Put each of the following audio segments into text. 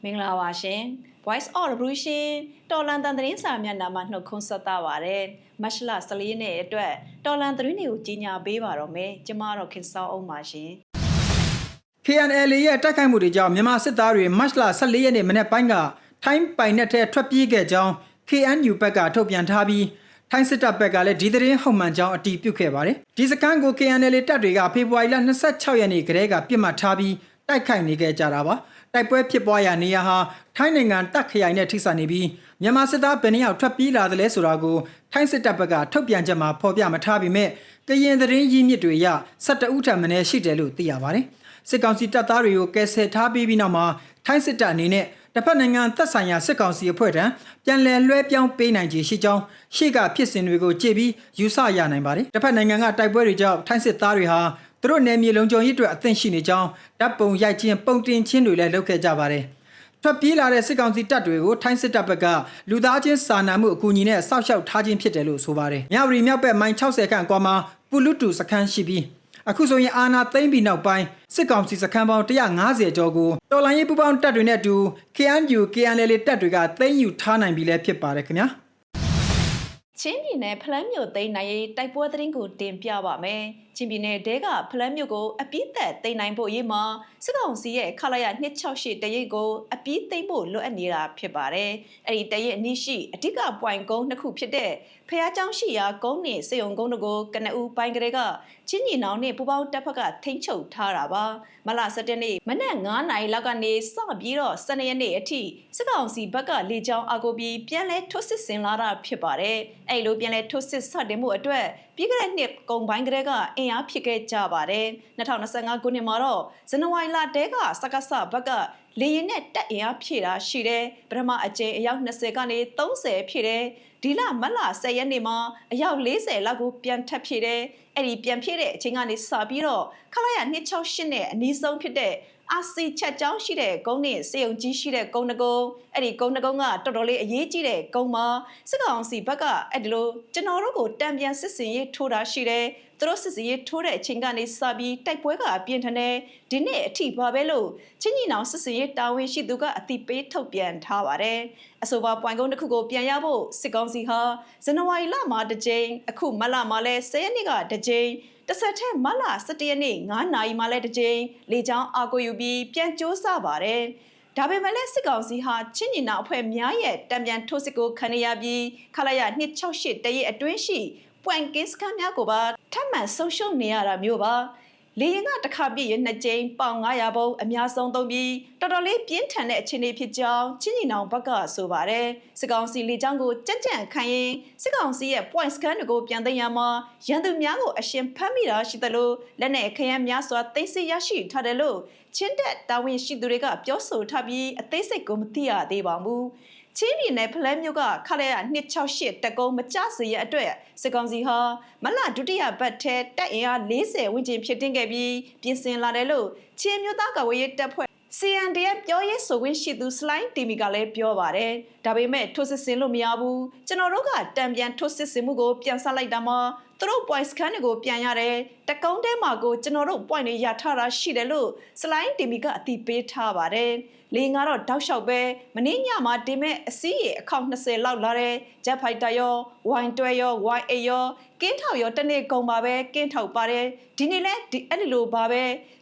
မင်္ဂလာပါရှင် Voice of Revolution တော်လန်တန်သတင်းစာမျက်နှာမှာနှုတ်ခွန်းဆက်တာပါတယ်မတ်လ14ရက်နေ့အတွက်တော်လန်သတင်းတွေကိုကြီးညာပေးပါတော့မယ်ကျမတို့ခင်ဆောင်အောင်ပါရှင် KNLA ရဲ့တိုက်ခိုက်မှုတွေကြောင့်မြန်မာစစ်သားတွေမတ်လ14ရက်နေ့မနေ့ပိုင်းကထိုင်းပိုင်နက်ထဲထွက်ပြေးခဲ့ကြောင်း KNU ဘက်ကထုတ်ပြန်ထားပြီးထိုင်းစစ်တပ်ဘက်ကလည်းဒီသတင်းဟုတ်မှန်ကြောင်းအတည်ပြုခဲ့ပါတယ်ဒီစခန်းကို KNLA တပ်တွေကဖေဖော်ဝါရီလ26ရက်နေ့ကတည်းကပြစ်မှတ်ထားပြီးတိုက်ခိုက်နေခဲ့ကြတာပါတိုက်ပွဲဖြစ်ပွားရာနေရာဟာထိုင်းနိုင်ငံတပ်ခရိုင်နဲ့ထိစပ်နေပြီးမြန်မာစစ်သားဘယ်နှယောက်ထွက်ပြေးလာတယ်လဲဆိုတာကိုထိုင်းစစ်တပ်ဘက်ကထုတ်ပြန်ချက်မှာဖော်ပြမထားပေမဲ့ကရင်သတင်းရင်းမြစ်တွေအရ12ဦးထပ်မံရှိတယ်လို့သိရပါတယ်စစ်ကောင်စီတပ်သားတွေကိုကယ်ဆယ်ထားပြီးနောက်မှာထိုင်းစစ်တပ်အနေနဲ့တစ်ဖက်နိုင်ငံသက်ဆိုင်ရာစစ်ကောင်စီအဖွဲ့ထံပြန်လည်လွှဲပြောင်းပေးနိုင်ခြေရှိကြောင်းရှေ့ကဖြစ်စဉ်တွေကိုကြည့်ပြီးယူဆရနိုင်ပါတယ်တစ်ဖက်နိုင်ငံကတိုက်ပွဲတွေကြောင့်ထိုင်းစစ်သားတွေဟာသူတို့နယ်မြေလုံခြုံရေးအတွက်အသင့်ရှိနေကြောင်းဓာတ်ပုံရိုက်ခြင်းပုံတင်ခြင်းတွေလည်းလုပ်ခဲ့ကြပါတယ်ထွက်ပြေးလာတဲ့စစ်ကောင်စီတပ်တွေကိုထိုင်းစစ်တပ်ဘက်ကလူသားချင်းစာနာမှုအကူအညီနဲ့စောင့်ရှောက်ထားခြင်းဖြစ်တယ်လို့ဆိုပါတယ်မြဝတီမြောက်ဘက်မိုင်60ခန့်ကွာမှာပူလူတူစခန်းရှိပြီးအခုဆိုရင်အာနာသိမ့်ပြီးနောက်ပိုင်းစစ်ကောင်စီစခန်းပေါင်း150ကျော်ကိုတော်လိုင်းရေးပူးပေါင်းတပ်တွေနဲ့အတူ KNU KNLA တပ်တွေကသိမ်းယူထားနိုင်ပြီလည်းဖြစ်ပါတယ်ခင်ဗျာချင်းပြည်နယ်ဖလန်းမြို့သိမ်းနိုင်ရေးတိုက်ပွဲသတင်းကိုတင်ပြပါမယ်။ချင်းပြည်နယ်တဲကဖလန်းမြို့ကိုအပြည့်သက်သိမ်းနိုင်ဖို့ရေးမှာစစ်ကောင်စီရဲ့ခလာရ268တရိပ်ကိုအပြည့်သိမ်းဖို့လိုအပ်နေတာဖြစ်ပါတယ်။အဲ့ဒီတရိပ်အနည်းရှိအဓိကပွိုင်ကုန်းနှစ်ခုဖြစ်တဲ့ဖျားကျောင်းရှိရာကုန်းနဲ့စေယုံကုန်းတို့ကိုကနအူပိုင်းကလေးကချင်းညီနောင်နဲ့ပူပေါင်းတပ်ဖက်ကထိန်းချုပ်ထားတာပါ။မလ17နေ့မနက်9နာရီလောက်ကနေစပြီးတော့12ရက်နေ့အထိစစ်ကောင်စီဘက်ကလေကြောင်းအကူပြီးပြန်လဲထွတ်စစ်ဆင်လာတာဖြစ်ပါတယ်။အဲ့လိုပြန်လဲထွတ်စစ်စတင်မှုအတွက်ပြီးခဲ့တဲ့နှစ်ကုန်ပိုင်းကလေးကအင်အားဖြစ်ခဲ့ကြပါတယ်2025ခုနှစ်မှာတော့ဇန်နဝါရီလတဲကစကစဘက်ကလေရင်နဲ့တက်အင်အားဖြည့်တာရှိတယ်ပထမအကြိမ်အယောက်20ကနေ30ဖြည့်တယ်ဒီလမတ်လ10ရက်နေ့မှာအယောက်40လောက်ကိုပြန်ထပ်ဖြည့်တယ်အဲ့ဒီပြန်ဖြည့်တဲ့အချိန်ကနေစပြီးတော့ခလာရ268နဲ့အနည်းဆုံးဖြစ်တဲ့အာစီချက်ကြောင်းရှိတဲ့ကုန်းနဲ့စေယုံကြီးရှိတဲ့ကုန်းတကုန်းအဲ့ဒီကုန်းတကုန်းကတော်တော်လေးအရေးကြီးတဲ့ကုန်းမှာစစ်ကောင်စီဘက်ကအဲ့ဒီလိုကျွန်တော်တို့ကိုတံပြန်စစ်စင်ရေးထိုးတာရှိတယ်သူတို့စစ်စင်ရေးထိုးတဲ့အချိန်ကနေစပြီးတိုက်ပွဲကပြင်းထန်တယ်ဒီနေ့အထိပါပဲလို့ချင်းညီနောင်စစ်စင်ရေးတာဝန်ရှိသူကအတိပေးထုတ်ပြန်ထားပါတယ်အဆိုပါပွိုင်ကုန်းတစ်ခုကိုပြန်ရဖို့စစ်ကောင်စီဟာဇန်နဝါရီလမှာတစ်ကြိမ်အခုမတ်လမှာလဲ10ရက်နေ့ကတစ်ကြိမ်တစ်ဆက်တည်းမလ17ရက်နေ့9နာရီမှလည်းတစ်ကြိမ်လေကြောင်းအာကိုယူပြီးပြန်ကြိုးစားပါတယ်ဒါပေမဲ့လည်းစစ်ကောင်စီဟာချင်းညီနောင်အဖွဲ့များရဲ့တံပြန်ထိုးစစ်ကိုခံရပြီးခလာရ268တရဲ့အတွင်းရှိပွိုင်ကင်းစခန်းများကိုပါထပ်မံဆုံးရှုံးနေရတာမျိုးပါလေရင်ကတစ်ခါပြည့်ရနှစ်ကြိမ်ပေါင်900ဘုံအများဆုံးသုံးပြီးတော်တော်လေးပြင်းထန်တဲ့အခြေအနေဖြစ်ကြောင်းချင်းညီနောင်ဘက်ကဆိုပါတယ်စစ်ကောင်စီလေကြောင်းကိုကြက်ကြံခံရင်စစ်ကောင်စီရဲ့ point scan တွေကိုပြန်သိမ်းရမှာရန်သူများကိုအရှင်ဖမ်းမိတာရှိသလိုလက်နဲ့ခရမ်းများစွာသိမ်းဆည်းရရှိထားတယ်လို့ချင်းတက်တာဝန်ရှိသူတွေကပြောဆိုထားပြီးအသေးစိတ်ကိုမသိရသေးပါဘူးချင်းပြည်နယ်ဖလန်းမြို့ကခလာရ268တက်ကုန်းမကျစေရအတွက်စစ်ကောင်စီဟာမလဒုတိယဘတ်ထဲတက်အင်အား40ဝန်းကျင်ဖြစ်တင်ခဲ့ပြီးပြင်ဆင်လာတယ်လို့ချင်းမြို့သားကဝေးတပ်ဖွဲ့CNDF ပြောရေးဆိုခွင့်ရှိသူစလိုင်းတီမီကလည်းပြောပါတယ်ဒါပေမဲ့ထိုးစစ်ဆင်လို့မရဘူးကျွန်တော်တို့ကတံပြန်ထိုးစစ်ဆင်မှုကိုပြန်ဆလိုက်တာမှာသူတို့ point scan တွေကိုပြန်ရတယ်တကုန်းထဲမှာကိုကျွန်တော်တို့ point တွေရထားတာရှိတယ်လို့စလိုင်းတီမီကအတိပေးထားပါတယ်လေငါတော့တောက်လျှောက်ပဲမင်းညမှာတင်မဲ့အစည်းရအခေါက်20လောက်လာတဲ့ဂျက်ဖိုက်တာရောဝိုင်တွဲရောဝိုင်အေရောကင်းထောက်ရောတနေ့ကုန်ပါပဲကင်းထောက်ပါတယ်ဒီနေ့လဲဒီအဲ့ဒီလိုပါပဲ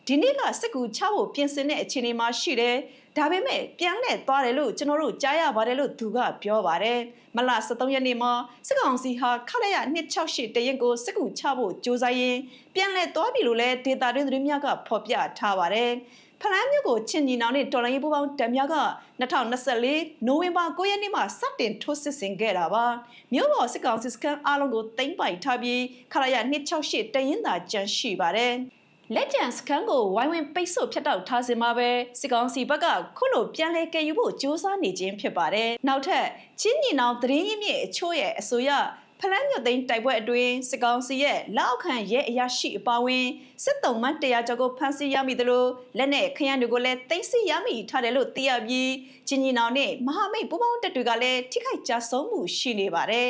ဒီနေ့ကစစ်ကူချဖို့ပြင်ဆင်တဲ့အခြေအနေမှာရှိတယ်ဒါပေမဲ့ပြန်လဲသွားတယ်လို့ကျွန်တော်တို့ကြားရပါတယ်လို့သူကပြောပါတယ်မလ23ရက်နေ့မှာစစ်ကောင်စီဟာခလာရ268တရင်ကိုစစ်ကူချဖို့ကြိုးစားရင်းပြန်လဲသွားပြီလို့လဲဒေတာတွင်းသတင်းများကဖော်ပြထားပါတယ်ဖလန်းမြို့ကိုချင်းညီနောင်နဲ့တော်လိုင်းရေးပူးပေါင်းတပ်များက2024နိုဝင်ဘာ9ရက်နေ့မှာစတင်ထိုးစစ်ဆင်ခဲ့တာပါမြို့ပေါ်စစ်ကောင်စစ်စခန်းအားလုံးကိုသိမ်းပိုက်ထားပြီးခလာရ268တရင်သာကျန်ရှိပါတယ်လက်ကျန်စကန်ကိုဝိုင်းဝန်းပိတ်ဆို့ဖျက်တောက်ထားစင်မှာပဲစစ်ကောင်စီဘက်ကခုလိုပြန်လဲကယ်ယူဖို့ကြိုးစားနေခြင်းဖြစ်ပါတယ်နောက်ထပ်ချင်းညီနောင်သတင်းရင်းမြစ်အချို့ရဲ့အဆိုအရဖလန်းမြို့သိမ်းတိုက်ပွဲအတွင်းစစ်ကောင်စီရဲ့လက်အောက်ခံရဲအရာရှိအပါအဝင်စစ်တုံးမှ100ကျော်ကိုဖမ်းဆီးရမိသလိုလက်နဲ့ခရမ်းတွေကိုလည်းသိမ်းဆည်းရမိထားတယ်လို့သိရပြီးချင်းညီနောင်နဲ့မဟာမိတ်ပူးပေါင်းတပ်တွေကလည်းထိခိုက်ကြဆုံးမှုရှိနေပါတယ်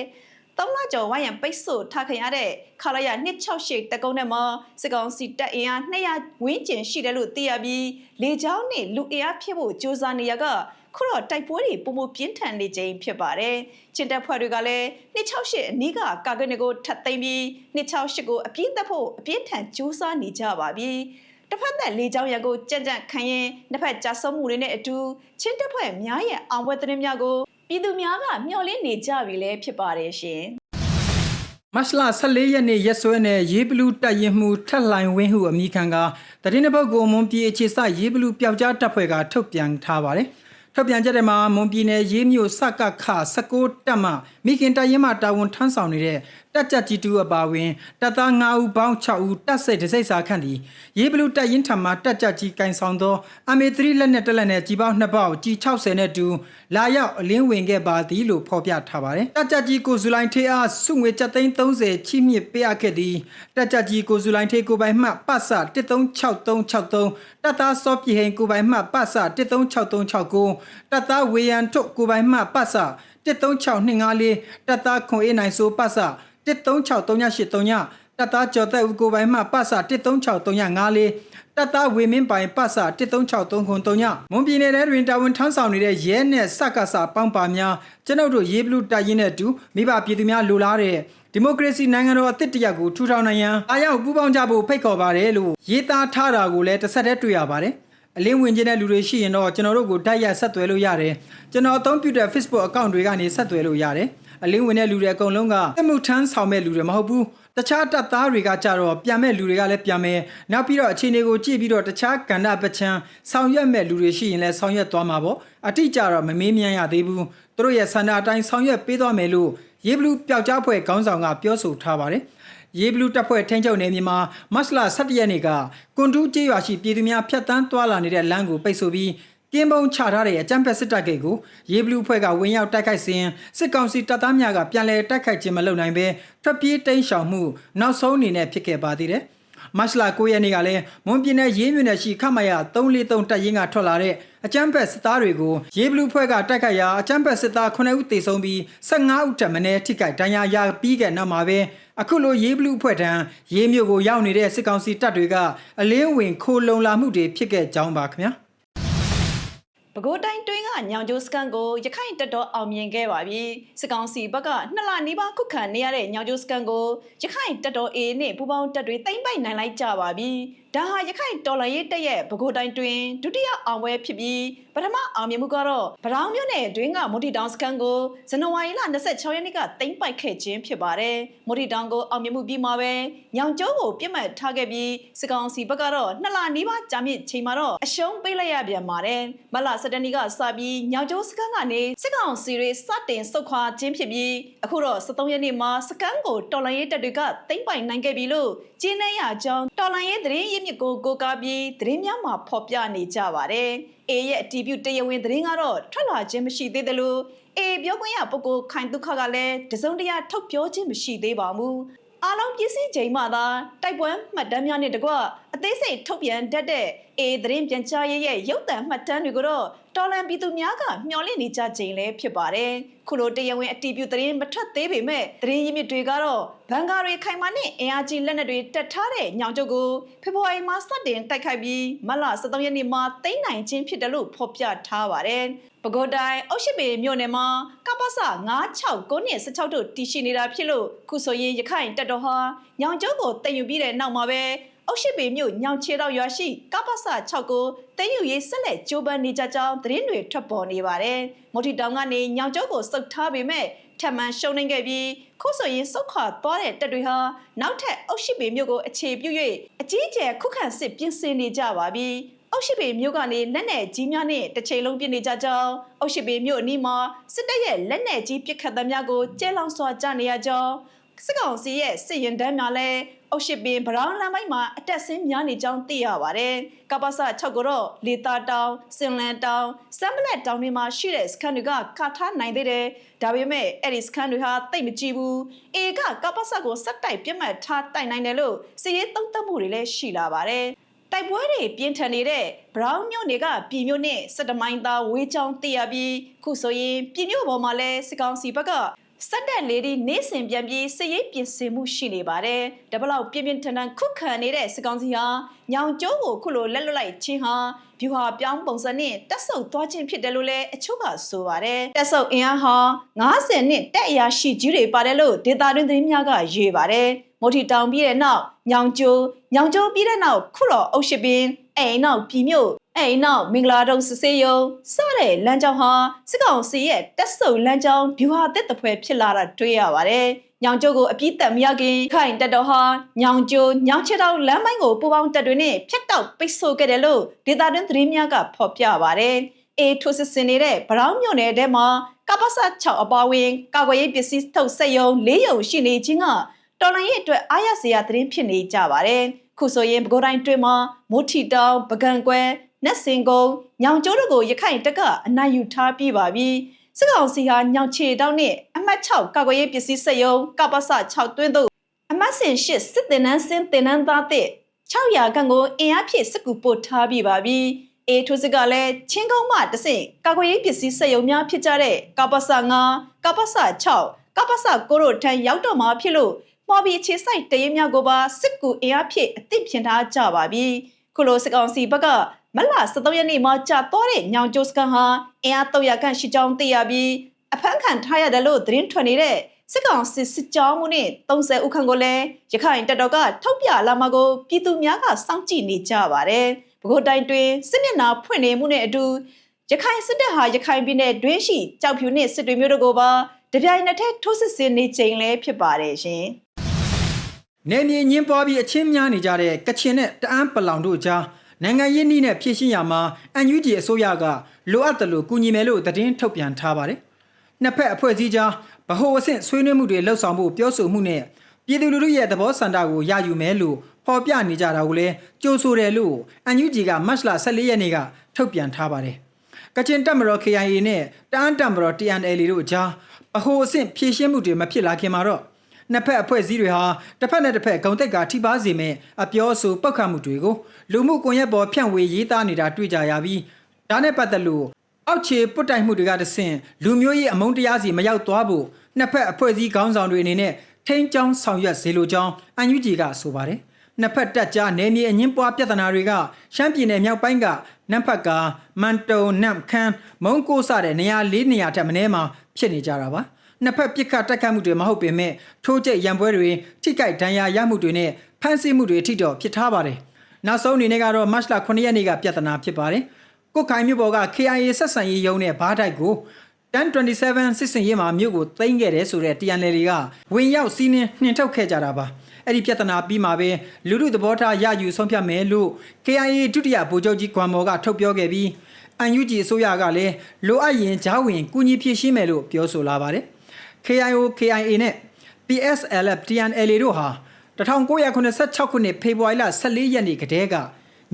3လကျော်ဝိုင်းရန်ပိတ်ဆို့ထားခင်ရတဲ့ခလာရ268တကုန်းထဲမှာစစ်ကောင်စီတပ်အင်အား200ဝန်းကျင်ရှိတယ်လို့သိရပြီးလေကြောင်းနဲ့လူအင်အားဖြည့်ဖို့ကြိုးစားနေရက ခုတော့တိုက်ပွဲတွေပုံမပြင်းထန်နေခြင်းဖြစ်ပါတယ်။ချင်းတပ်ဖွဲ့တွေကလည်း268အနီးကကာကွယ်တွေကိုထပ်သိမ်းပြီး268ကိုအပြင်းသက်ဖို့အပြင်းထန်ကြိုးစားနေကြပါပြီ။တစ်ဖက်သက်လေးချောင်းရံကိုကြံ့ကြံ့ခံရင်နှစ်ဖက်ကြာဆုံးမှုတွေနဲ့အတူချင်းတပ်ဖွဲ့များရဲ့အောင်ပွဲသတင်းများကိုပြည်သူများကမျှော်လင့်နေကြပြီလည်းဖြစ်ပါတယ်ရှင်။မတ်လ14ရက်နေ့ရက်စွဲနဲ့ရေးဘလူးတပ်ရင်မှုထက်လှိုင်ဝင်းဟုအမိခံကတရင်တစ်ပုတ်ကိုမွန်ပြည်အခြေစိုက်ရေးဘလူးပျောက်ကြားတပ်ဖွဲ့ကထုတ်ပြန်ထားပါတယ်။ထုတ်ပြန်ချက်ထဲမှာမွန်ပြည်နယ်ရေးမြို့စကခ16တပ်မှမိခင်တပ်ရင်မှတာဝန်ထမ်းဆောင်နေတဲ့တပ်ကြပ်ကြီးတူအပါဝင်တပ်သား9ဦးပေါင်း6ဦးတပ်စိတ်တစိတ်စာခန့်သည်ရေးဘလူးတပ်ရင်ထံမှတပ်ကြပ်ကြီးကင်ဆောင်သော MA3 လက်နက်တစ်လက်နဲ့ကြီးပေါင်း2ပေါက်ကြီး60နဲ့တူလာရောက်အလင်းဝင်ခဲ့ပါသည်လို့ဖော်ပြထားပါတယ်။တပ်ကြပ်ကြီးကိုဇူလိုင်ထေးအားစုငွေ730ချီးမြှင့်ပေးအပ်ခဲ့သည်တပ်ကြပ်ကြီးကိုဇူလိုင်ထေးကိုပိုင်မှပတ်စ136363တပ်သားစောပြည်ဟိန်ကိုပိုင်မှပတ်စ136369တပ်သားဝေယံထုတ်ကိုပိုင်မှပတ်စ136254တပ်သားခွန်အေးနိုင်ဆိုပတ်စ136383တပ်သားကျော်သက်ဦးကိုပိုင်မှပတ်စ136354တပ်သားဝေမင်းပိုင်ပတ်စ136393မွန်ပြည်နယ်ထဲတွင်တာဝန်ထမ်းဆောင်နေတဲ့ရဲနဲ့စကစပေါင်းပါများကျွန်ုပ်တို့ရေးဘလူးတပ်ရင်းနဲ့အတူမိဘပြည်သူများလိုလားတဲ့ဒီမိုကရေစီနိုင်ငံတော်အသစ်တစ်ရပ်ကိုထူထောင်နိုင်ရန်အားရောက်ပူးပေါင်းကြဖို့ဖိတ်ခေါ်ပါတယ်လို့ရေးသားထားတာကိုလည်းတစ်ဆက်တည်းတွေ့ရပါတယ်အလင်းဝင်ခြင်းတဲ့လူတွေရှိရင်တော့ကျွန်တော်တို့ကိုတိုက်ရိုက်ဆက်သွယ်လို့ရတယ်ကျွန်တော်အသုံးပြုတဲ့ Facebook account တွေကနေဆက်သွယ်လို့ရတယ်အလင်းဝင်တဲ့လူတွေအကုန်လုံးကသမှုထမ်းဆောင်မဲ့လူတွေမဟုတ်ဘူးတခြားတပ်သားတွေကကြတော့ပြန်မဲ့လူတွေကလည်းပြန်မဲ့နောက်ပြီးတော့အခြေအနေကိုကြည့်ပြီးတော့တခြားကဏ္ဍပချမ်းဆောင်ရွက်မဲ့လူတွေရှိရင်လည်းဆောင်ရွက်သွားမှာပေါ့အတိအကျတော့မမေးမြန်းရသေးဘူးသူတို့ရဲ့ဆန္ဒအတိုင်းဆောင်ရွက်ပေးသွားမယ်လို့ရေးဘလူးပျောက်ကြားဖွဲ့ခေါင်းဆောင်ကပြောဆိုထားပါတယ်ရေးဘလူးတပ်ဖွဲ့ထိန်းချုပ်နယ်မြေမှာမတ်လ17ရက်နေ့ကကွန်တူးကျေးရွာရှိပြည်သူများဖျက်ဆီးသွားလာနေတဲ့လမ်းကိုပိတ်ဆို့ပြီးကင်းပုံချထားတဲ့အကြမ်းဖက်စစ်တပ်ကိတ်ကိုရေးဘလူးဖွဲ့ကဝင်ရောက်တိုက်ခိုက်စဉ်စစ်ကောင်စီတပ်သားများကပြန်လည်တိုက်ခိုက်ခြင်းမလုပ်နိုင်ဘဲထွက်ပြေးတိမ်းရှောင်မှုနောက်ဆုံးအနေနဲ့ဖြစ်ခဲ့ပါသေးတယ်။မတ်လ9ရက်နေ့ကလည်းမွန်ပြည်နယ်ရေးမြို့နယ်ရှိခမရ343တပ်ရင်းကထွက်လာတဲ့အကြမ်းဖက်စစ်သားတွေကိုရေးဘလူးဖွဲ့ကတိုက်ခိုက်ရာအကြမ်းဖက်စစ်သား9ဦးသေဆုံးပြီး15ဦးထပ်မံထိခိုက်ဒဏ်ရာရပြီးတဲ့နောက်မှာပဲအခုလိုရေးဘလူးဖွဲ့ထံရေးမြို့ကိုရောက်နေတဲ့စစ်ကောင်စီတပ်တွေကအလင်းဝင်ခိုလုံလာမှုတွေဖြစ်ခဲ့ကြောင်းပါခင်ဗျာပဲခူးတိုင်းတွင်းကညောင်ကျိုးစကန်ကိုရခိုင်တပ်တော်အောင်မြင်ခဲ့ပါပြီစစ်ကောင်စီဘက်က2လနီးပါးခုခံနေရတဲ့ညောင်ကျိုးစကန်ကိုရခိုင်တပ်တော် A နဲ့ပူးပေါင်းတပ်တွေသိမ်းပိုက်နိုင်လိုက်ကြပါပြီဒါဟာရခိုင်တော်လှန်ရေးတပ်ရဲ့ပဲခူးတိုင်းတွင်ဒုတိယအောင်ပွဲဖြစ်ပြီးပထမအောင်မြင်မှုကတော့ဗရောင်းမြို့နယ်တွင်းကမိုတီတောင်စကန်ကိုဇန်နဝါရီလ26ရက်နေ့ကသိမ်းပိုက်ခဲ့ခြင်းဖြစ်ပါတယ်မိုတီတောင်ကိုအောင်မြင်မှုပြီးမှပဲညောင်ကျိုးကိုပြစ်မှတ်ထားခဲ့ပြီးစစ်ကောင်စီဘက်ကတော့2လနီးပါးကြာမြင့်ချိန်မှာတော့အရှုံးပေးလိုက်ရပြန်ပါတယ်မလ17ရက်နေ့ကစပြီးညောင်ကျိုးစကန်ကနေစစ်ကောင်စီတွေစတင်ဆုတ်ခွာခြင်းဖြစ်ပြီးအခုတော့23ရက်နေ့မှာစကန်ကိုတော်လှန်ရေးတပ်တွေကသိမ်းပိုက်နိုင်ခဲ့ပြီလို့ကျင်းနေရကြောင်းတော်လှန်ရေးသတင်းရင်းမြစ်ကိုကားပြီးသတင်းများမှာဖော်ပြနေကြပါတယ်။ A ရဲ့အတီးပြုတရားဝင်သတင်းကတော့ထွက်လာခြင်းမရှိသေးသလို A ပြောခွင့်ရပုဂ္ဂိုလ်ခိုင်ဒုက္ခကလည်းတစုံတရာထုတ်ပြောခြင်းမရှိသေးပါဘူး။အားလုံးပြည့်စည်ချိန်မှသာတိုက်ပွဲမှတ်တမ်းများနဲ့တကွအသေးစိတ်ထုတ်ပြန်တတ်တဲ့ A သတင်းပြန်ကြားရေးရဲ့ရုပ်သံမှတ်တမ်းတွေကိုတော့တော်လန်ပြည်သူများကမျှော်လင့်နေကြချိန်လည်းဖြစ်ပါတယ်။ခုလိုတရားဝင်အတီးပြုသတင်းမထွက်သေးပေမဲ့သတင်းရင်းမြစ်တွေကတော့ဘန်ကာတွေခိုင်မာနဲ့အင်အားကြီးလက်နက်တွေတက်ထားတဲ့ညောင်ကျုပ်ကိုဖေဖော်ဝါရီမှာစတင်တိုက်ခိုက်ပြီးမတ်လ23ရက်နေ့မှာသိမ်းနိုင်ခြင်းဖြစ်တယ်လို့ဖော်ပြထားပါတယ်။ပဲခူးတိုင်းအုတ်ရှိပေမြို့နယ်မှာကပ္ပစ969နဲ့16တို့တည်ရှိနေတာဖြစ်လို့ခုဆိုရင်ရခိုင်တပ်တော်ဟာညောင်ကျုပ်ကိုတင်ယူပြီးတဲ့နောက်မှာပဲအုတ်ရှိပေမြို့ညောင်ချေတော့ရွာရှိကပ္ပစ6ကိုတင်ယူရေးဆက်လက်ကြိုးပမ်းနေကြကြောင်းသတင်းတွေထွက်ပေါ်နေပါတယ်။မော်တီတောင်ကနေညောင်ကျုပ်ကိုစုပ်ထားပေမဲ့ထပ်မံရှုံးနိမ့်ခဲ့ပြီးခုဆိုရင်စုတ်ခွာသွားတဲ့တပ်တွေဟာနောက်ထပ်အုတ်ရှိပေမြို့ကိုအခြေပြု၍အကြီးအကျယ်ခုခံစစ်ပြင်ဆင်နေကြပါပြီ။အုတ်ရှိပေမြို့ကနေလက်နက်ကြီးများနဲ့တစ်ချိန်လုံးပြစ်နေကြကြောင်းအုတ်ရှိပေမြို့အနီးမှာစစ်တပ်ရဲ့လက်နက်ကြီးပစ်ခတ်သမျှကိုကျဲလောင်စွာကြနေရကြောင်းစစ်ကောင်စီရဲ့စစ်ရင်တန်းများလည်းအုတ်ရှိပင်ဗရောင်းလမ်းပိုင်းမှာအတက်ဆင်းများနေကြောင်းသိရပါတယ်။ကပ္ပစ6ကိုတော့လေတာတောင်စင်လန်တောင်စမ်မလက်တောင်တွေမှာရှိတဲ့စခန်းတွေကကာထားနိုင်သေးတယ်။ဒါပေမဲ့အဲ့ဒီစခန်းတွေဟာတိတ်မကြည့်ဘူး။အေကပ္ပစကိုစက်တိုက်ပြတ်မှတ်ထားတိုက်နိုင်တယ်လို့စီရေးသုံးသပ်မှုတွေလည်းရှိလာပါတယ်။တိုက်ပွဲတွေပြင်းထန်နေတဲ့ဘရောင်းမြို့နယ်ကပြည်မြို့နဲ့17မိုင်သားဝေးချောင်းတည်ရပြီးခုဆိုရင်ပြည်မြို့ပေါ်မှာလဲစစ်ကောင်စီဘက်က စက်တက်လေးဒီနေ့စဉ်ပြန်ပြီးစရေးပြင်ဆင်မှုရှိနေပါတယ်။တပလောက်ပြင်းပြင်းထန်ထန်ခုခံနေတဲ့စစ်ကောင်စီဟာညောင်ကျိုးကိုခုလိုလက်လွတ်လိုက်ခြင်းဟာဗျူဟာပြောင်းပုံစံနဲ့တက်ဆုပ်သွားခြင်းဖြစ်တယ်လို့လည်းအချို့ကဆိုပါတယ်။တက်ဆုပ်အင်အားဟာ90နှစ်တက်အရာရှိကြီးတွေပါတယ်လို့ဒေတာတွင်သတင်းများကရေးပါတယ်။မိုးထီတောင်ပြီးတဲ့နောက်ညောင်ကျိုးပြီးတဲ့နောက်ခုတော့အုပ်ရှိပင်အိမ်နောက်ပြည်မြို့အဲ့နောက်မင်္ဂလာတုံစစေးယုံစတဲ့လမ်းကြောင်းဟာစစ်ကောင်စီရဲ့တက်ဆုပ်လမ်းကြောင်းဗျူဟာတစ်တဖွဲဖြစ်လာတာတွေ့ရပါတယ်။ညောင်ကျိုးကိုအပြည့်တက်မရခင်ခိုင်တက်တော်ဟာညောင်ကျိုးညောင်ချေတောင်လမ်းပိုင်းကိုပူပေါင်းတက်တွေနဲ့ဖျက်တောက်ပိတ်ဆို့ခဲ့တယ်လို့ဒေတာတွင်သတင်းများကဖော်ပြပါတယ်။အေထိုးစစ်စင်နေတဲ့ဗရောင်းမြို့နယ်ထဲမှာကပ္ပစ6အပါဝင်ကာကွယ်ရေးပစ္စည်းထုတ်ဆက်ယုံ၄ယုံရှိနေခြင်းကတော်လိုင်းရဲ့အတွက်အားရစရာသတင်းဖြစ်နေကြပါတယ်။ခုဆိုရင်ပဲခူးတိုင်းတွင်မှာမိုးထီတောင်ပကံကွဲနက်စင်ကုန်းညောင်ကျိုးတို့ကိုရခိုင်တက်ကအနိုင်ယူထားပြီးပါပြီစစ်ကောင်စီဟာညောင်ချေတောင်းနဲ့အမှတ်6ကာကွယ်ရေးပစ္စည်းစက်ရုံကပ္ပစ6တွင်းတို့အမှတ်စဉ်8စစ်တင်နန်းစင်တင်နန်းသားတဲ့600ခန့်ကိုအင်အားဖြည့်စစ်ကူပို့ထားပြီးပါပြီအေထိုးစစ်ကလည်းချင်းကုန်းမှတဆင့်ကာကွယ်ရေးပစ္စည်းစက်ရုံများဖြစ်ကြတဲ့ကပ္ပစ9ကပ္ပစ6ကပ္ပစ9တို့ထံရောက်တော့မှာဖြစ်လို့မော်ဘီအခြေစိုက်တရင်များကိုပါစစ်ကူအင်အားဖြည့်အသင့်ပြင်ထားကြပါပြီခုလိုစစ်ကောင်စီဘက်ကမလ23ရက်နေ့မှာကြာတော့တဲ့ညောင်ကျိုးစကန်ဟာအင်အား300ခန့်ရှိကြောင်းသိရပြီးအဖမ်းခံထားရတယ်လို့သတင်းထွက်နေတဲ့စစ်ကောင်စစ်ကြောင်းမှုနဲ့30ဦးခန့်ကိုလည်းရခိုင်တပ်တော်ကထုတ်ပြလာမှာကိုပြည်သူများကစောင့်ကြည့်နေကြပါတယ်။ပဲခူးတိုင်းတွင်စစ်မျက်နှာဖွင့်နေမှုနဲ့အတူရခိုင်စစ်တပ်ဟာရခိုင်ပြည်နယ်တွင်းရှိကြောက်ဖြူနဲ့စစ်တွေမျိုးတို့ကိုပါတပြိုင်နက်တည်းထိုးစစ်ဆင်နေချိန်လည်းဖြစ်ပါတယ်ရှင်။နေမြေညင်းပွားပြီးအချင်းများနေကြတဲ့ကချင်နဲ့တအန်းပလောင်တို့ကြားနိုင်ငံရေးနည်းနဲ့ဖြည့်ရှင်းရမှာ NUG အစိုးရကလိုအပ်တယ်လို့ကူညီမယ်လို့သတင်းထုတ်ပြန်ထားပါတယ်။နှစ်ဖက်အဖွဲ့အစည်းကြားဗဟိုအဆင့်ဆွေးနွေးမှုတွေလှုပ်ဆောင်ဖို့ပြောဆိုမှုနဲ့ပြည်သူလူထုရဲ့သဘောဆန္ဒကိုရယူမယ်လို့ဖော်ပြနေကြတာကိုလည်းကြိုဆိုတယ်လို့ NUG ကမတ်လ14ရက်နေ့ကထုတ်ပြန်ထားပါတယ်။ကချင်တပ်မတော် KIA နဲ့တအန်းတပ်မတော် TNLA တို့ကြားဗဟိုအဆင့်ဖြည့်ရှင်းမှုတွေမဖြစ်လာခင်မှာတော့နှစ်ဖက်အဖွဲ့အစည်းတွေဟာတစ်ဖက်နဲ့တစ်ဖက်ဂုဏ်သိက္ခာထိပါစေမဲ့အပြောအဆိုပောက်ခတ်မှုတွေကိုလူမှုကွန်ရက်ပေါ်ဖြန့်ဝေရေးသားနေတာတွေ့ကြရပြီးဒါနဲ့ပတ်သက်လို့အောက်ခြေပုတ်တိုက်မှုတွေကတဆင့်လူမျိုးရေးအမုန်းတရားစီမရောက်သွားဖို့နှစ်ဖက်အဖွဲ့အစည်းခေါင်းဆောင်တွေအနေနဲ့ထိန်းချောင်းဆောင်ရွက်စေလိုကြောင်း NUG ကဆိုပါတယ်နှစ်ဖက်တပ်ကြားနယ်မြေအငင်းပွားပြဿနာတွေကရှမ်းပြည်နယ်မြောက်ပိုင်းကနမ်ဖတ်ကာမန်တုံနမ်ခမ်းမုံကိုစတဲ့နေရာ၄နေရာထက်မနည်းမှာဖြစ်နေကြတာပါနှစ်ဖက်ပစ်ခတ်တိုက်ခတ်မှုတွေမဟုတ်ပေမဲ့ထိုးကျိတ်ရန်ပွဲတွေထိကြိုက်ဒဏ်ရာရမှုတွေနဲ့ဖမ်းဆီးမှုတွေအထိတော့ဖြစ်ထားပါတယ်။နောက်ဆုံးအနေနဲ့ကတော့မတ်လ9ရက်နေ့ကပြဿနာဖြစ်ပါတယ်။ကိုခိုင်မြို့ပေါ်က KIA ဆက်ဆံရေးရုံးနဲ့ဘားတိုက်ကို1027စစ်စင်ရေးမှာမြို့ကိုသိမ်းခဲ့တယ်ဆိုတဲ့ TNL ကဝင်ရောက်စီးနှင်းနှင်ထုတ်ခဲ့ကြတာပါ။အဲ့ဒီပြဿနာပြီးမှာပဲလူထုသဘောထားရယူဆုံးဖြတ်မယ်လို့ KIA ဒုတိယဗိုလ်ချုပ်ကြီးကွမ်မော်ကထုတ်ပြောခဲ့ပြီး NUG အစိုးရကလည်းလိုအပ်ရင်ဂျားဝင်ကူညီဖြည့်ရှင်းမယ်လို့ပြောဆိုလာပါတယ်။ KIO KIA နဲ့ PSLF TNLA တို့ဟာ1986ခုနှစ်ဖေဖော်ဝါရီလ14ရက်နေ့ကတည်းက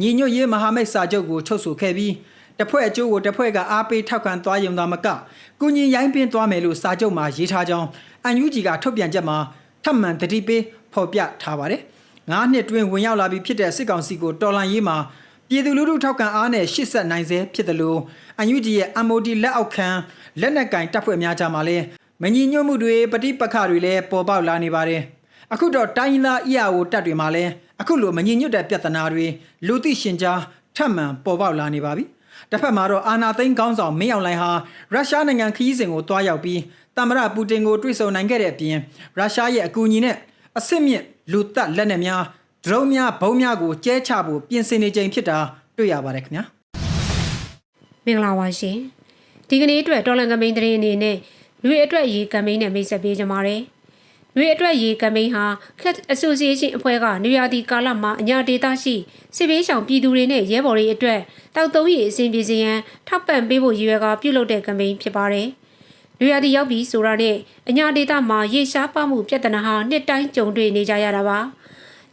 ညီညွတ်ရေးမဟာမိတ်စာချုပ်ကိုချုပ်ဆိုခဲ့ပြီးတစ်ဖွဲ့အကျိုးကိုတစ်ဖွဲ့ကအားပေးထောက်ခံသွားရုံသာမကကုညီရိုင်းပင်းသွားမယ်လို့စာချုပ်မှာရေးထားကြောင်း NUG ကထုတ်ပြန်ချက်မှာထပ်မံတတိပေးဖော်ပြထားပါတယ်။9နှစ်တွင်ဝင်ရောက်လာပြီးဖြစ်တဲ့စစ်ကောင်စီကိုတော်လှန်ရေးမှာပြည်သူလူထုထောက်ခံအားနဲ့ရှစ်ဆက်နိုင်စေဖြစ်တယ်လို့ NUG ရဲ့ MOD လက်အောက်ခံလက်နက်ကင်တပ်ဖွဲ့များကြားမှာလည်းမညီညွတ်မှုတွေပဋိပက္ခတွေလည်းပေါ်ပေါက်လာနေပါတယ်။အခုတော့တိုင်းရင်းသား EAO တပ်တွေမှာလည်းအခုလိုမညီညွတ်တဲ့ပြဿနာတွေလူသိရှင်ကြားထပ်မံပေါ်ပေါက်လာနေပါပြီ။တစ်ဖက်မှာတော့အာဏာသိမ်းခေါင်းဆောင်မင်းအောင်လှိုင်ဟာရုရှားနိုင်ငံခရီးစဉ်ကိုတွားရောက်ပြီးသမ္မတပူတင်ကိုတွေ့ဆုံနိုင်ခဲ့တဲ့အပြင်ရုရှားရဲ့အကူအညီနဲ့အစစ်မြင့်လူတပ်လက်နက်များဒရုန်းများဘုံးများကိုကျဲချဖို့ပြင်ဆင်နေချိန်ဖြစ်တာတွေ့ရပါတယ်ခင်ဗျာ။မင်္ဂလာပါရှင်။ဒီကနေ့အတွက်တော်လန်ကမိန်တရင်အနေနဲ့လူတွေအတွက်ရေကမ်ပိန်းနဲ့မိတ်ဆက်ပေးကြပါမယ်။လူတွေအတွက်ရေကမ်ပိန်းဟာ Cat Association အဖွဲ့ကနေရာဒီကာလမှာအညာဒေသရှိစစ်ဘေးရှောင်ပြည်သူတွေနဲ့ရဲဘော်တွေအတွက်တောက်သုံးရေအစဉ်ပြေစေရန်ထောက်ပံ့ပေးဖို့ရည်ရွယ်ကပြုလုပ်တဲ့ကမ်ပိန်းဖြစ်ပါတယ်။လူရာဒီရောက်ပြီးဆိုတာနဲ့အညာဒေသမှာရေရှားပါမှုပြဿနာဟာနှစ်တိုင်းကြုံတွေ့နေကြရတာပါ။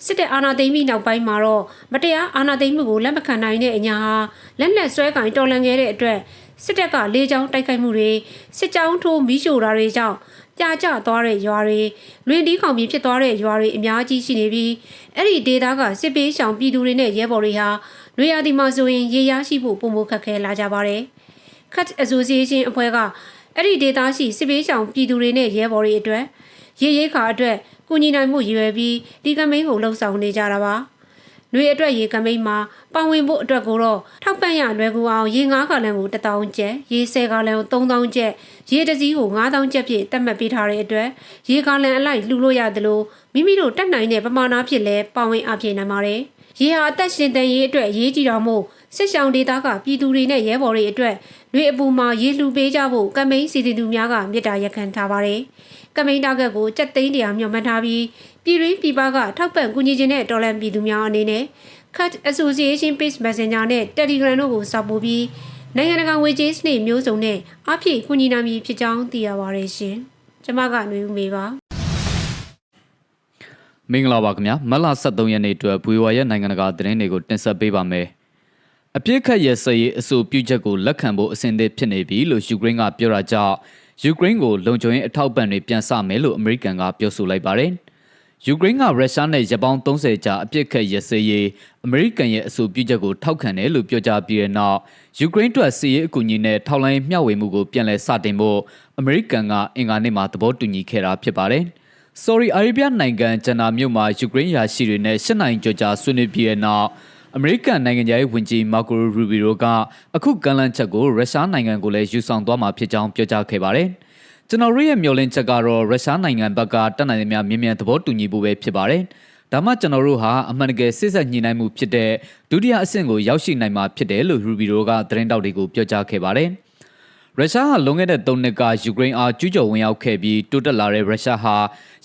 စစ်တပ်အာဏာသိမ်းပြီးနောက်ပိုင်းမှာတော့မတရားအာဏာသိမ်းမှုကိုလက်မခံနိုင်တဲ့အညာဟာလက်နက်ဆွဲကင်တော်လှန်ခဲ့တဲ့အတွက်စစ်တပ်ကလေကြောင်းတိုက်ခိုက်မှုတွေစစ်ကြောင်းထိုးမီးရှို့တာတွေကြောင့်ပြာကျသွားတဲ့ရွာတွေလွင်တီးခေါင်ပြီးဖြစ်သွားတဲ့ရွာတွေအများကြီးရှိနေပြီးအဲ့ဒီဒေသကစစ်ပေးရှောင်ပြည်သူတွေနဲ့ရဲဘော်တွေဟာလွေရာဒီမှာဆိုရင်ရေရရှိဖို့ပုံမခက်ခဲလာကြပါတယ်။ Cat Association အဖွဲ့က အဲ့ဒီဒေသရှိစစ်ပေးဆောင်ပြည်သူတွေနဲ့ရဲဘော်တွေအတွက်ရေရိတ်ခါအတွက်ကူညီနိုင်မှုရည်ရွယ်ပြီးဒီကမိန်းကိုလှုပ်ဆောင်နေကြတာပါ။နှွေအတွက်ရေကမိန်းမှာပါဝင်ဖို့အတွက်ကိုတော့ထောက်ပံ့ရလွယ်ကူအောင်ရေ9ဂါလန်ကို1000ကျပ်ရေ10ဂါလန်ကို3000ကျပ်ရေတစ်စီးကို9000ကျပ်ဖြင့်သတ်မှတ်ပေးထားတဲ့အတွက်ရေဂါလန်အလိုက်လှူလို့ရသလိုမိမိတို့တက်နိုင်တဲ့ပမာဏဖြစ်လဲပါဝင်အပြည့်နိုင်ပါတယ်။ရေဟာအသက်ရှင်သန်ရေးအတွက်ရေးကြည့်တော်မူစစ်ဆောင်ဒေသကပြည်သူတွေနဲ့ရဲဘော်တွေအတွက်နှွေအပူမှာရေလှူပေးကြဖို့ကမိန်းစီတီသူများကမြစ်တာရက်ခံထားပါတယ်။ကမိန်းတာကက်ကို7သိန်းတရားမျှော်မှန်းထားပြီးပြည်တွင်းပြည်ပကထောက်ပံ့ကူညီခြင်းတဲ့တော်လန်ပြည်သူများအနေနဲ့ Cut Association Page Messenger နဲ့ Telegram တို့ကိုစောင့်ပို့ပြီးနိုင်ငံတကာငွေကြေးစနစ်မျိုးစုံနဲ့အပြည့်ကူညီနိုင်မည်ဖြစ်ကြောင်းသိရပါတယ်ရှင်။ကျွန်မကຫນွေဦးမေပါမင်္ဂလာပါခင်ဗျာမတ်လ23ရက်နေ့အတွက်ဘွေဝါရဲ့နိုင်ငံတကာသတင်းတွေကိုတင်ဆက်ပေးပါမယ်အပြစ်ခတ်ရစရေးအဆိုပြုချက်ကိုလက်ခံဖို့အစဉ်သင့်ဖြစ်နေပြီလို့ယူကရိန်းကပြောတာကြောင့်ယူကရိန်းကိုလုံခြုံရေးအထောက်ပံ့တွေပြန်ဆမယ်လို့အမေရိကန်ကပြောဆိုလိုက်ပါတယ်ယူကရိန်းကရုရှားနဲ့ဂျပန်30ကြာအပြစ်ခတ်ရစရေးအမေရိကန်ရဲ့အဆိုပြုချက်ကိုထောက်ခံတယ်လို့ပြောကြားပြီးတဲ့နောက်ယူကရိန်းအတွက်စစ်ရေးအကူအညီနဲ့ထောက်လှမ်းမျှဝေမှုကိုပြန်လည်စတင်ဖို့အမေရိကန်ကအင်္ဂါနေ့မှာသဘောတူညီခဲ့တာဖြစ်ပါတယ်Saudi Arabia နိုင်ငံဂျန်နာမြို့မှာယူကရိန်းရာရှိတွေနဲ့8နိုင်ကျော်ကြာဆွေးနွေးပြီးတဲ့နောက်အမေရိကန်နိုင်ငံရဲ့ဝန်ကြီးမာကိုရူဘီရိုကအခုကမ်းလှမ်းချက်ကိုရုရှားနိုင်ငံကိုလည်းယူဆောင်သွားမှာဖြစ်ကြောင်းပြောကြားခဲ့ပါတယ်။ကျွန်တော်တို့ရဲ့မျှော်လင့်ချက်ကတော့ရုရှားနိုင်ငံဘက်ကတတ်နိုင်သမျှမြင်မြန်သဘောတူညီဖို့ပဲဖြစ်ပါတယ်။ဒါမှကျွန်တော်တို့ဟာအမှန်တကယ်စစ်ဆက်ညှိနှိုင်းမှုဖြစ်တဲ့ဒုတိယအဆင့်ကိုရောက်ရှိနိုင်မှာဖြစ်တယ်လို့ရူဘီရိုကသတင်းတောက်တွေကိုပြောကြားခဲ့ပါတယ်။ရုရှားဟာလွန်ခဲ့တဲ့3နှစ်ကယူကရိန်းအားကျူးကျော်ဝင်ရောက်ခဲ့ပြီးတိုးတက်လာတဲ့ရုရှားဟာ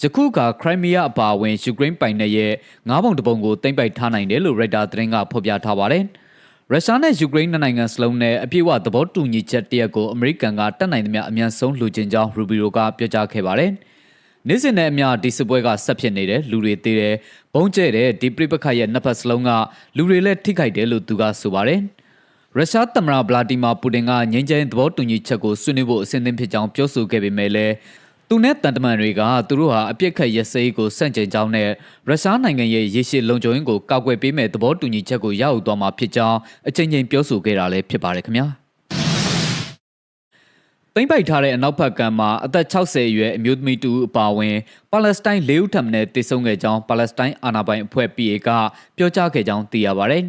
ယခုကခရိုင်းမီးယားအပါအဝင်ယူကရိန်းပိုင်နယ်ရဲ့9ပုံတပုံကိုသိမ်းပိုက်ထားနိုင်တယ်လို့ရိုက်တာသတင်းကဖော်ပြထားပါတယ်။ရုရှားနဲ့ယူကရိန်းနိုင်ငံစလုံးနဲ့အပြည့်အဝသဘောတူညီချက်တရက်ကိုအမေရိကန်ကတတ်နိုင်သမျှအမြန်ဆုံးလှူချင်ကြောင်းရူဘီရိုကပြောကြားခဲ့ပါတယ်။နေ့စဉ်နဲ့အမျှဒီစစ်ပွဲကဆက်ဖြစ်နေတယ်လူတွေသေးတယ်ဘုံကျဲတဲ့ဒီပြိပခတ်ရဲ့နှစ်ဖက်စလုံးကလူတွေလည်းထိခိုက်တယ်လို့သူကဆိုပါတယ်။ရုရှားသမ္မတဗလာဒီမာပူတင်ကငြိမ်းချမ်းသဘောတူညီချက်ကိုဆွေးနွေးဖို့အစဉ်သင့်ဖြစ်ကြောင်းပြောဆိုခဲ့ပေမဲ့လည်းသူနဲ့တန်တမန်တွေကသူတို့ဟာအပြစ်ခတ်ရစရေးကိုစန့်ကျင်ကြောင်းနဲ့ရုရှားနိုင်ငံရဲ့ရေရှည်လုံခြုံရေးကိုကာကွယ်ပေးမဲ့သဘောတူညီချက်ကိုရယူသွားမှာဖြစ်ကြောင်းအချိန်ချင်းပြောဆိုခဲ့တာလည်းဖြစ်ပါတယ်ခင်ဗျာသိမ်းပိုက်ထားတဲ့အနောက်ဘက်ကမ်းမှာအသက်60အရွယ်အမျိုးသမီးတူအပါအဝင်ပါလက်စတိုင်း၄ဦးထပ်မံတေဆုံးခဲ့ကြောင်းပါလက်စတိုင်းအာဏာပိုင်အဖွဲ့ PA ကပြောကြားခဲ့ကြောင်းသိရပါတယ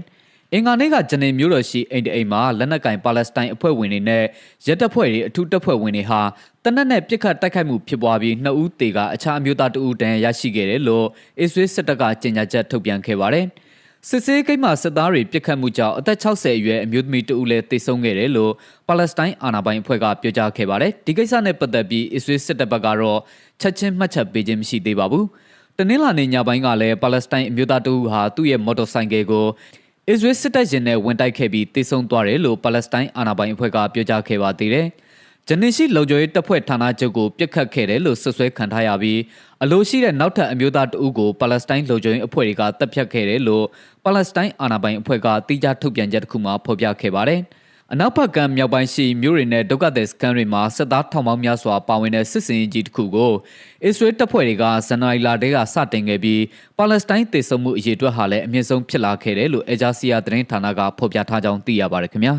်အင်္ဂါနေ့ကဂျနေမျိုးတော်ရှိအိမ်တအိမ်မှာလက်နက်ကင်ပါလက်စတိုင်းအဖွဲ့ဝင်တွေနဲ့ရဲတပ်ဖွဲ့တွေအထူးတပ်ဖွဲ့ဝင်တွေဟာတနက်နဲ့ပြစ်ခတ်တိုက်ခိုက်မှုဖြစ်ပွားပြီး2ဦးသေကအခြားအမျိုးသား2ဦးတန်းရရှိခဲ့တယ်လို့အစ္စရေးစစ်တပ်ကကြေညာချက်ထုတ်ပြန်ခဲ့ပါတယ်။စစ်စေးကိန်းမှာစစ်သားတွေပြစ်ခတ်မှုကြောင့်အသက်60အရွယ်အမျိုးသမီး2ဦးလည်းသေဆုံးခဲ့တယ်လို့ပါလက်စတိုင်းအာဏာပိုင်အဖွဲ့ကပြောကြားခဲ့ပါတယ်။ဒီကိစ္စနဲ့ပတ်သက်ပြီးအစ္စရေးစစ်တပ်ဘက်ကတော့ချက်ချင်းမှတ်ချက်ပေးခြင်းမရှိသေးပါဘူး။တနင်္လာနေ့ညပိုင်းကလည်းပါလက်စတိုင်းအမျိုးသား2ဦးဟာသူ့ရဲ့မော်တော်ဆိုင်ကယ်ကိုအစ္စရေးစစ်တပ်ရင်နဲ့ဝင်တိုက်ခဲ့ပြီးတေဆုံးသွားတယ်လို့ပါလက်စတိုင်းအာဏာပိုင်အဖွဲ့ကပြောကြားခဲ့ပါသေးတယ်။ဂျနီရှိလုံခြုံရေးတပ်ဖွဲ့ဌာနချုပ်ကိုပြစ်ခတ်ခဲ့တယ်လို့ဆွဆွဲခံထားရပြီးအလိုရှိတဲ့နောက်ထပ်အမျိုးသားတဦးကိုပါလက်စတိုင်းလုံခြုံရေးအဖွဲ့တွေကတပ်ဖြတ်ခဲ့တယ်လို့ပါလက်စတိုင်းအာဏာပိုင်အဖွဲ့ကတိကျထုတ်ပြန်ချက်တစ်ခုမှဖော်ပြခဲ့ပါတယ်။အနောက်ဘက်ကမ်းမြောက်ပိုင်းရှိမြို့တွေနဲ့ဒုက္ခသည်စခန်းတွေမှာစစ်သားထောင်ပေါင်းများစွာပါဝင်တဲ့စစ်စင်ရေးကြီးတစ်ခုကိုအစ္စရေးတပ်ဖွဲ့တွေကဇန်နဝါရီလတည်းကစတင်ခဲ့ပြီးပါလက်စတိုင်းတေဆုံမှုအရေးအတွက်ဟာလည်းအမြင့်ဆုံးဖြစ်လာခဲ့တယ်လို့အဂျာစီယာသတင်းဌာနကဖော်ပြထားကြောင်းသိရပါတယ်ခင်ဗျာ။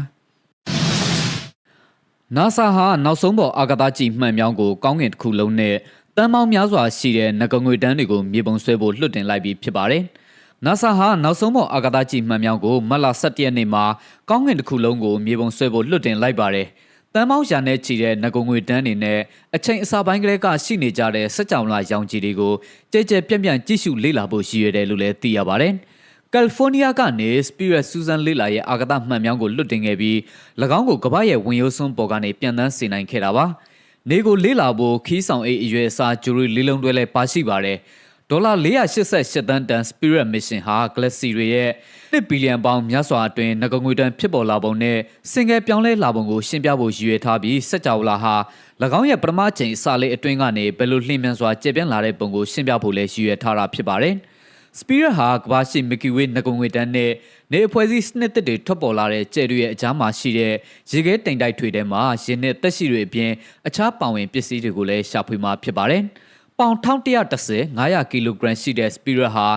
NASA ဟာနောက်ဆုံးပေါ်အာကာသကြည့်မှန်မြောင်းကိုကောင်းကင်တစ်ခုလုံးနဲ့တန်းပေါင်းများစွာရှိတဲ့ငကငွေတန်းတွေကိုမြေပုံဆွဲဖို့လွှတ်တင်လိုက်ပြီးဖြစ်ပါတယ်။ NASA ဟာနောက်ဆုံးပေါ်အာကာသကြည့်မှန်မြောင်းကိုမတ်လ17ရက်နေ့မှာကောင်းကင်တစ်ခုလုံးကိုမြေပုံဆွဲဖို့လွှတ်တင်လိုက်ပါတယ်။တန်းပေါင်းရာနဲ့ချီတဲ့ငကငွေတန်းတွေနဲ့အချိန်အစာပိုင်းကလေးကရှိနေကြတဲ့စက်ကြောင်လာရောင်ခြည်တွေကိုကြဲကြဲပြန့်ပြန့်ကြည့်ရှုလေ့လာဖို့ရည်ရွယ်တယ်လို့လည်းသိရပါတယ်။ကယ်လီဖိုးနီးယားကနေ Spirit Susan လေ့လာရဲ့အာကာသမှန်မြောင်းကိုလွှတ်တင်ခဲ့ပြီး၎င်းကိုကမ္ဘာရဲ့ဝင်ရိုးစွန်းပေါ်ကနေပြန်တန်းစေနိုင်ခဲ့တာပါ။နေကိုလေ့လာဖို့ခီးဆောင်အိတ်အရွယ်အစားဂျူရီလေးလုံးတွဲလဲပါရှိပါတယ်။ဒေါ်လာ488သန်းတန် Spirit Mission ဟာ Galaxy တွေရဲ့1ဘီလီယံပေါင်းများစွာအတွင်းငကငွေတန်းဖြစ်ပေါ်လာပုံနဲ့စင်ကယ်ပြောင်းလဲလာပုံကိုရှင်းပြဖို့ရည်ရွယ်ထားပြီးစက်ကြောလာဟာ၎င်းရဲ့ပထမချိန်အစလေးအတွင်းကနေဘယ်လိုလှည့်မြန်စွာကျေပြန့်လာတဲ့ပုံကိုရှင်းပြဖို့လည်းရည်ရွယ်ထားတာဖြစ်ပါတယ်။ Spirit ဟာကမ္ဘာရှိ Milky Way ငကငွေတန်းနဲ့နေအဖွဲ့အစည်းစနစ်သစ်တွေထွက်ပေါ်လာတဲ့ကျဲတွေရဲ့အကြားမှာရှိတဲ့ရေခဲတိမ်တိုက်တွေထဲမှာရင်းနဲ့သက်ရှိတွေအပြင်အခြားပါဝင်ပစ္စည်းတွေကိုလည်းရှာဖွေမှာဖြစ်ပါတယ်။ပေါင်1110 900ကီလိုဂရမ်ရှိတဲ့ Spirit ဟာ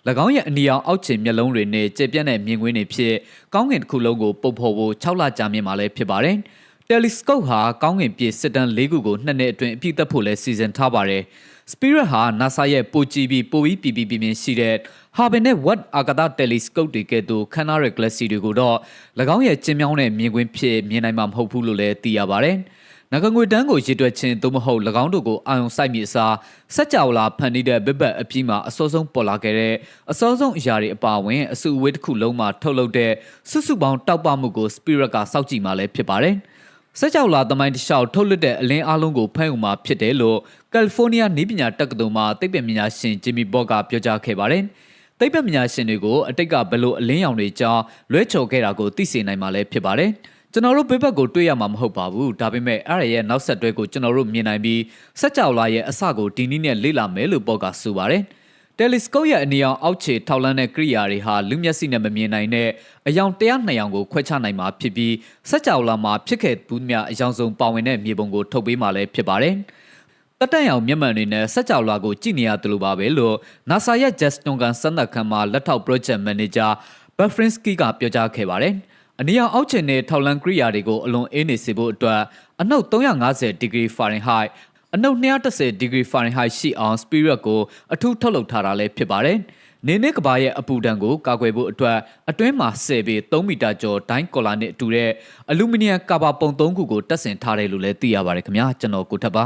၎င်းရဲ့အနီရောင်အောက်ခြေမျက်လုံးတွေနဲ့ကျဲပြန့်တဲ့မြင်ကွင်းတွေဖြစ်ကောင်းကင်တစ်ခုလုံးကိုပုတ်ဖော်ဖို့6လကြာမြင့်မှာလည်းဖြစ်ပါတယ်။ တ Telescope ဟာကောင်းကင်ပြေစစ်တမ်း၄ခုကို2နှစ်အတွင်းအပြည့်သက်ဖို့လဲစီစဉ်ထားပါတယ်။ Spirit ဟာ NASA ရဲ့ပိုကြည့်ပြီးပိုပြီးပြပြရှိတဲ့ Hubble နဲ့ Watt အာကာသ Telescope တွေကဲ့သို့ခန်းနာတဲ့ Galaxy တွေကိုတော့၎င်းရဲ့ကျင်းမြောင်းတဲ့မြင်ကွင်းဖြစ်မြင်နိုင်မှာမဟုတ်ဘူးလို့လည်းသိရပါတယ်။နိုင်ငံငွေတန်းကိုရည်တွက်ခြင်းသို့မဟုတ်၎င်းတို့ကိုအာရုံစိုက်မိအစားစက်ကြောလာဖန်တီးတဲ့ဘစ်ဘက်အပြီးမှာအစောဆုံးပေါ်လာခဲ့တဲ့အစောဆုံးအရာတွေအပါအဝင်အစုအဝေးတစ်ခုလုံးမှာထုတ်လုပ်တဲ့စုစုပေါင်းတောက်ပမှုကို Spirit ကစောင့်ကြည့်မှလည်းဖြစ်ပါတယ်။စက်ကြောလာသမိုင်းတစ်လျှောက်ထုတ်လွှတ်တဲ့အလင်းအလုံးကိုဖန်ယူမှာဖြစ်တယ်လို့ကယ်လီဖိုးနီးယားနည်းပညာတက္ကသိုလ်မှသိပ္ပံပညာရှင်ဂျင်မီဘော့ကပြောကြားခဲ့ပါတယ်။သိပ္ပံပညာရှင်တွေကိုအတိတ်ကဘယ်လိုအလင်းရောင်တွေကြောင့်လွဲချော်ခဲ့တာကိုသိစေနိုင်မှာလည်းဖြစ်ပါတယ်။ကျွန်တော်တို့ဘစ်ဘက်ကိုတွေ့ရမှာမဟုတ်ပါဘူးဒါပေမဲ့အဲ့ရရဲ့နောက်ဆက်တွဲကိုကျွန်တော်တို့မြင်နိုင်ပြီးစက်ကြောလာရဲ့အစကိုဒီနည်းနဲ့လေ့လာမယ်လို့ပေါ့ကဆိုပါတယ်။ Telescope ရဲ့အနီရောင်အောက်ခြေထောက်လှမ်းတဲ့ကိရိယာတွေဟာလူမျက်စိနဲ့မမြင်နိုင်တဲ့အယောင်102ယောင်ကိုခွဲခြားနိုင်မှာဖြစ်ပြီးစက်ကြောလာမှာဖြစ်ခဲ့ဘူးမြအယောင်ဆုံးပါဝင်တဲ့မြေပုံကိုထုတ်ပေးမှာလည်းဖြစ်ပါတယ်။တတက်ရောင်မျက်မှန်တွေနဲ့စက်ကြောလာကိုကြည့်နေရတယ်လို့ပါပဲလို့ NASA ရဲ့ Justin Gun စမ်းသပ်ခန်းမှာလက်ထောက် Project Manager Bafrinsky ကပြောကြားခဲ့ပါတယ်။အနီရောင်အောက်ခြေနဲ့ထောက်လန်းကိရိယာတွေကိုအလွန်အေးနေစေဖို့အတွက်အနှုတ်350 degree Fahrenheit အနှုတ်210 degree Fahrenheit ရှိအောင် Spirit ကိုအထူးထုတ်လုပ်ထားတာလည်းဖြစ်ပါတယ်။နေနဲ့ကဘာရဲ့အပူဒဏ်ကိုကာကွယ်ဖို့အတွက်အတွင်းမှာ10ပေ3မီတာကျော်ဒိုင်းကော်လာနဲ့အတူတဲ့အလူမီနီယံကာဘာပုံ3ခုကိုတပ်ဆင်ထားတယ်လို့လည်းသိရပါတယ်ခင်ဗျာကျွန်တော်ကိုထပ်ပါ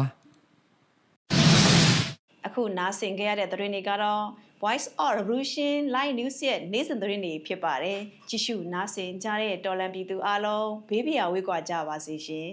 အခုနားဆင်ခဲ့ရတဲ့သတင်းတွေကတော့ Voice of Revolution Live News ရဲ့နေ့စဉ်သတင်းတွေဖြစ်ပါတယ်ကြည့်ရှုနားဆင်ကြတဲ့တော်လန်ပြည်သူအားလုံးဘေးပရာဝေးကွာကြပါစေရှင်